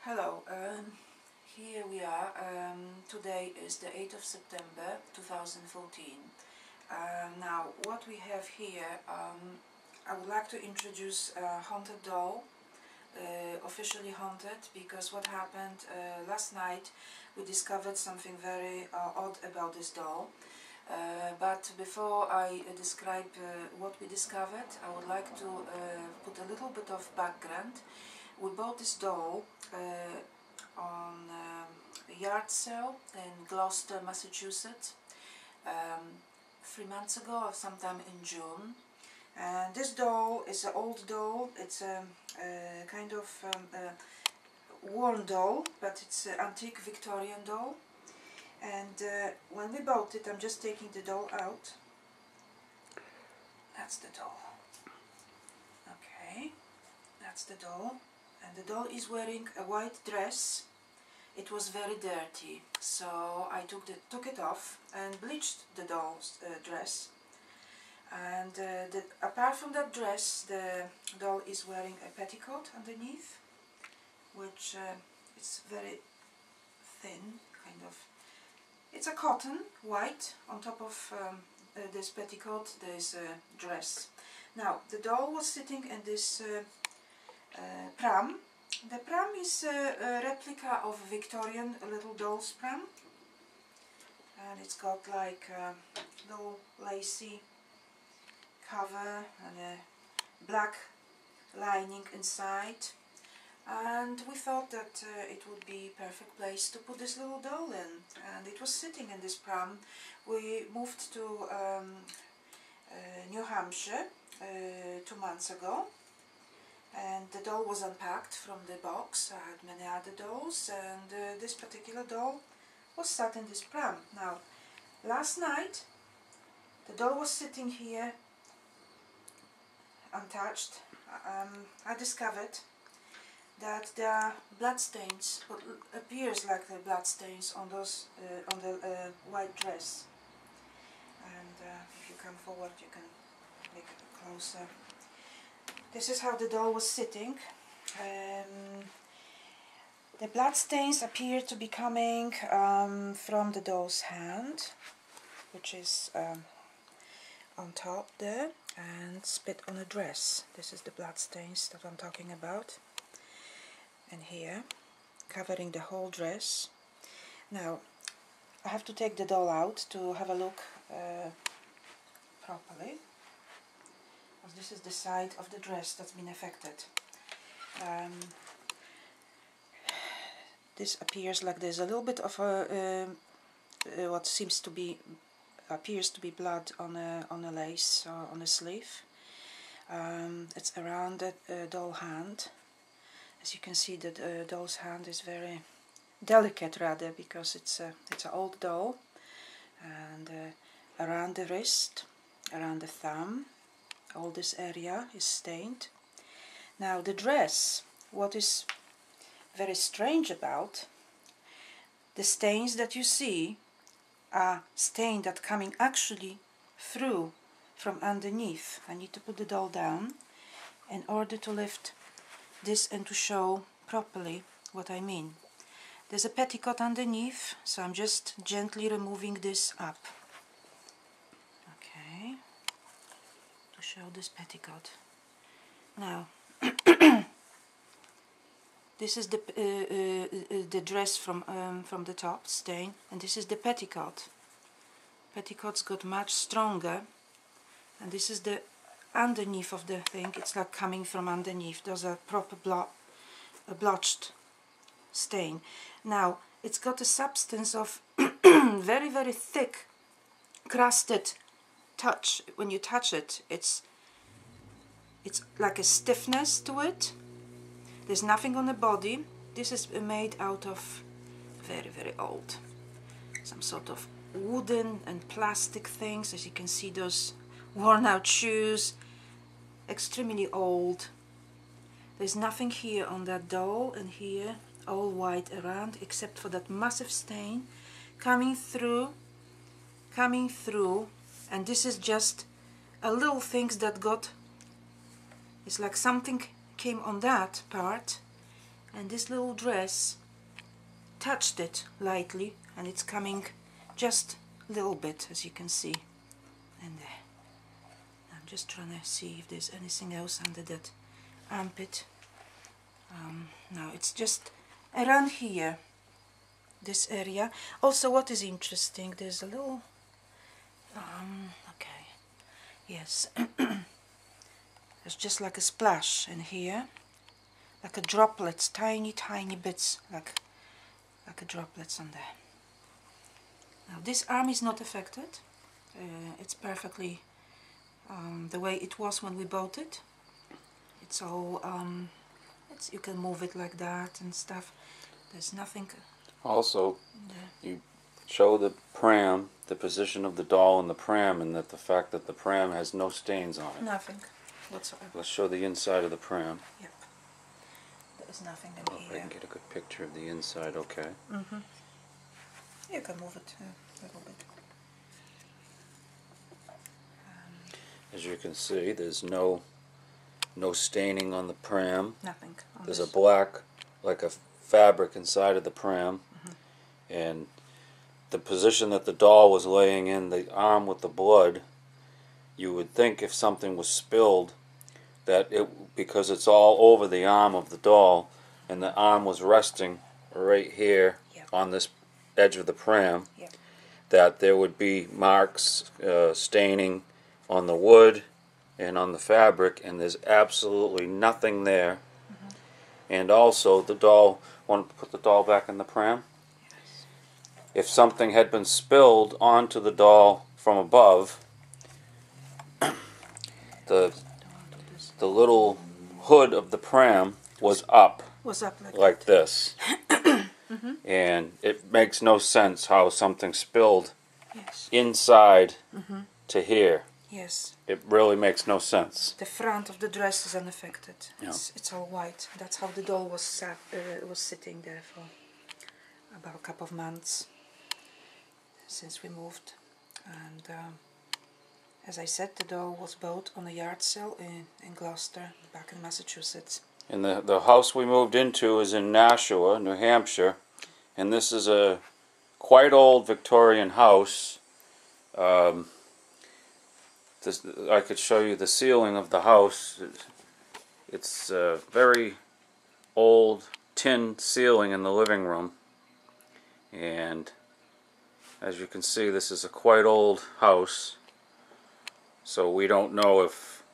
Hello, here we are. Today is the 8th of September 2014. Now, what we have here, I would like to introduce a haunted doll, officially haunted, because what happened last night, we discovered something very odd about this doll. But before I describe what we discovered, I would like to put a little bit of background. We bought this doll on a yard sale in Gloucester, Massachusetts, 3 months ago, or sometime in June. And this doll is an old doll. It's a kind of worn doll, but it's an antique Victorian doll. And when we bought it, I'm just taking the doll out. That's the doll. Okay, that's the doll. And the doll is wearing a white dress. It was very dirty, so I took it off and bleached the doll's dress. And apart from that dress, the doll is wearing a petticoat underneath, which is very thin, kind of. It's a cotton, white. On top of this petticoat there is a dress. Now, the doll was sitting in this pram. The pram is a replica of a Victorian little doll's pram, and it's got like a little lacy cover and a black lining inside, and we thought that it would be a perfect place to put this little doll in, and it was sitting in this pram. We moved to New Hampshire 2 months ago, and the doll was unpacked from the box. I had many other dolls, and this particular doll was sat in this pram. Now, last night the doll was sitting here untouched. I discovered that there are blood stains, what appears like the blood stains on those on the white dress. And if you come forward, you can make it closer. This is how the doll was sitting. The blood stains appear to be coming from the doll's hand, which is on top there, and spit on a dress. This is the blood stains that I'm talking about. And here, covering the whole dress. Now, I have to take the doll out to have a look properly. This is the side of the dress that's been affected. This appears like there's a little bit of a what appears to be blood on a lace or on a sleeve. It's around the doll hand. As you can see, the doll's hand is very delicate, rather, because it's an old doll. And around the wrist, around the thumb, all this area is stained. Now, the dress, what is very strange about, the stains that you see are stains that coming actually through from underneath. I need to put the doll down in order to lift this and to show properly what I mean. There's a petticoat underneath, so I'm just gently removing this up. Okay, to show this petticoat. Now, this is the dress from the top, stain, and this is the petticoat. Petticoats got much stronger, and this is the underneath of the thing. It's like coming from underneath. There's a proper blotched stain. Now, it's got a substance of very, very thick, crusted touch. When you touch it, it's like a stiffness to it. There's nothing on the body. This is made out of very, very old, some sort of wooden and plastic things. As you can see, those worn out shoes, extremely old. There's nothing here on that doll, and here all white around, except for that massive stain coming through, and this is just a little things that got, it's like something came on that part and this little dress touched it lightly, and it's coming just a little bit, as you can see. And I'm just trying to see if there's anything else under that armpit. No, it's just around here, this area. Also, what is interesting, there's a little okay, yes, there's just like a splash in here, like a droplets, tiny bits, like a droplets on there. Now this arm is not affected. It's perfectly the way it was when we bought it. It's all you can move it like that and stuff. There's nothing. Also, you show the pram, the position of the doll in the pram, and that the fact that the pram has no stains on it. Nothing whatsoever. Let's show the inside of the pram. Yep. There's nothing in If here. I can get a good picture of the inside, okay. You can move it a little bit. As you can see, there's no staining on the pram. Nothing. There's a black, like a fabric inside of the pram, and the position that the doll was laying in, the arm with the blood, you would think if something was spilled, that because it's all over the arm of the doll, and the arm was resting right here on this edge of the pram, that there would be marks, staining on the wood and on the fabric, and there's absolutely nothing there. And also the doll, want to put the doll back in the pram? Yes. If something had been spilled onto the doll from above, the little hood of the pram was up like this. And it makes no sense how something spilled inside to here. Yes. It really makes no sense. The front of the dress is unaffected. It's all white. That's how the doll was sitting there for about a couple of months since we moved. And as I said, the doll was bought on a yard sale in Gloucester, back in Massachusetts. And the house we moved into is in Nashua, New Hampshire, and this is a quite old Victorian house. I could show you the ceiling of the house. It's a very old tin ceiling in the living room, and as you can see, this is a quite old house, so we don't know if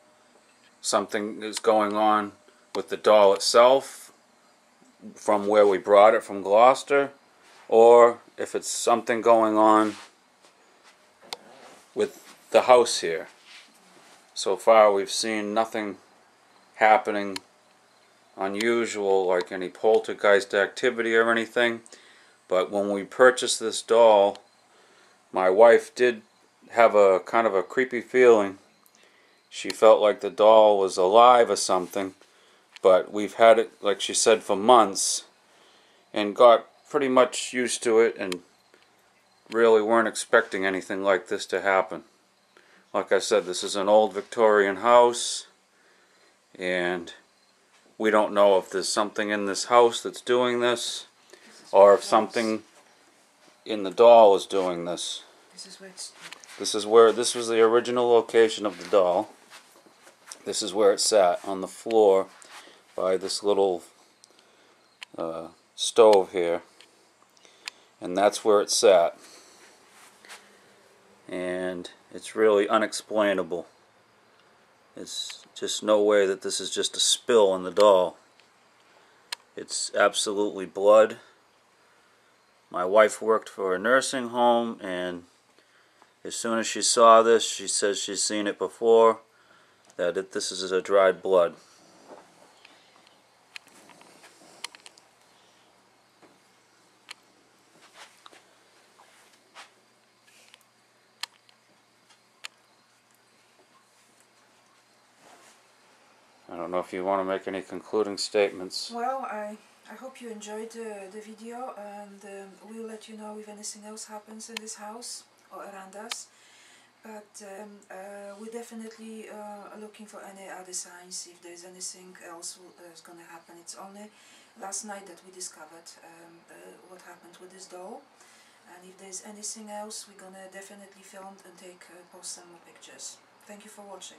something is going on with the doll itself from where we brought it from Gloucester, or if it's something going on with the house here. So far we've seen nothing happening unusual, like any poltergeist activity or anything, but when we purchased this doll, my wife did have a kind of a creepy feeling. She felt like the doll was alive or something, but we've had it, like she said, for months and got pretty much used to it and really weren't expecting anything like this to happen. Like I said, this is an old Victorian house, and we don't know if there's something in this house that's doing this, or if something in the doll is doing this. This was the original location of the doll. This is where it sat, on the floor by this little stove here, and that's where it sat. And it's really unexplainable. It's just no way that this is just a spill on the doll. It's absolutely blood. My wife worked for a nursing home, and as soon as she saw this, she says she's seen it before, that this is a dried blood. I don't know if you want to make any concluding statements. Well, I hope you enjoyed the video, and we'll let you know if anything else happens in this house or around us. But we're definitely looking for any other signs, if there's anything else that's going to happen. It's only last night that we discovered what happened with this doll. And if there's anything else, we're gonna definitely film and post some more pictures. Thank you for watching.